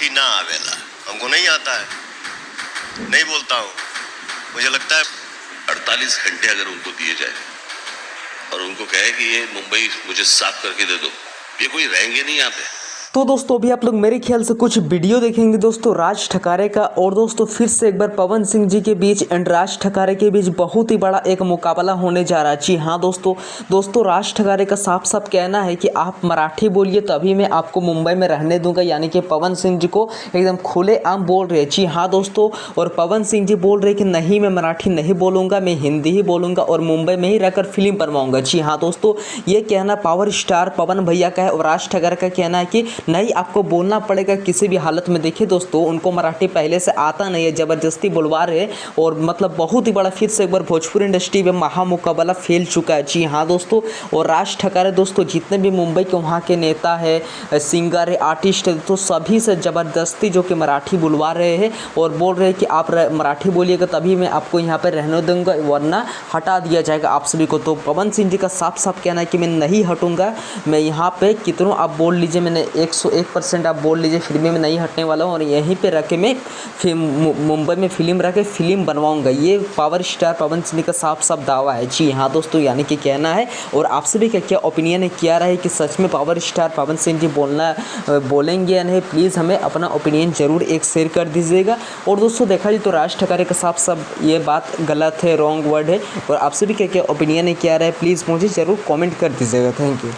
मराठी ना आवेला, हमको नहीं आता है, नहीं बोलता हूँ। मुझे लगता है 48 घंटे अगर उनको दिए जाए और उनको कहे कि ये मुंबई मुझे साफ करके दे दो, ये कोई रहेंगे नहीं यहाँ पे। तो दोस्तों अभी आप लोग मेरे ख्याल से कुछ वीडियो देखेंगे दोस्तों राज ठकारे का, और दोस्तों फिर से एक बार पवन सिंह जी के बीच एंड राज ठकारे के बीच बहुत ही बड़ा एक मुकाबला होने जा रहा है। जी हाँ दोस्तों राज ठकारे का साफ साफ कहना है कि आप मराठी बोलिए तभी मैं आपको मुंबई में रहने दूंगा, यानी कि पवन सिंह जी को एकदम खुलेआम बोल रहे हैं। जी हाँ दोस्तों, और पवन सिंह जी बोल रहे कि नहीं मैं मराठी नहीं बोलूँगा, मैं हिंदी ही बोलूँगा और मुंबई में ही रहकर फिल्म बनवाऊँगा। जी हाँ दोस्तों, ये कहना पावर स्टार पवन भैया का है और राज ठकारे का कहना है कि नहीं आपको बोलना पड़ेगा किसी भी हालत में। देखिए दोस्तों उनको मराठी पहले से आता नहीं है, ज़बरदस्ती बुलवा रहे और मतलब बहुत ही बड़ा फिर से एक बार भोजपुरी इंडस्ट्री में महामुकाबला फैल चुका है। जी हाँ दोस्तों, और राज ठकारे दोस्तों जितने भी मुंबई के वहाँ के नेता है, सिंगर है, आर्टिस्ट है, तो सभी से ज़बरदस्ती जो कि मराठी बुलवा रहे हैं और बोल रहे हैं कि आप मराठी बोलिएगा तभी मैं आपको यहाँ पर रहने दूंगा, वरना हटा दिया जाएगा आप सभी को। तो पवन सिंह जी का साफ साफ कहना है कि मैं नहीं हटूंगा, मैं यहाँ पे कितनों आप बोल लीजिए, मैंने 101% आप बोल लीजिए, फिर भी मैं नहीं हटने वाला हूँ और यहीं पे रख के मैं मुंबई में फिल्म रख के फिल्म बनवाऊंगा। ये पावर स्टार पवन सिंह का साफ साफ दावा है। जी हाँ दोस्तों, यानी कि कहना है। और आप सभी का क्या ओपिनियन है, क्या रहा है कि सच में पावर स्टार पवन सिंह जी बोलेंगे या नहीं? प्लीज़ हमें अपना ओपिनियन ज़रूर एक शेयर कर दीजिएगा। और दोस्तों देखा जाए तो राज ठकारे का साफ साफ ये बात गलत है, रॉन्ग वर्ड है। और आप सभी का क्या ओपिनियन है, क्या रहा है, प्लीज़ मुझे ज़रूर कॉमेंट कर दीजिएगा। Thank you.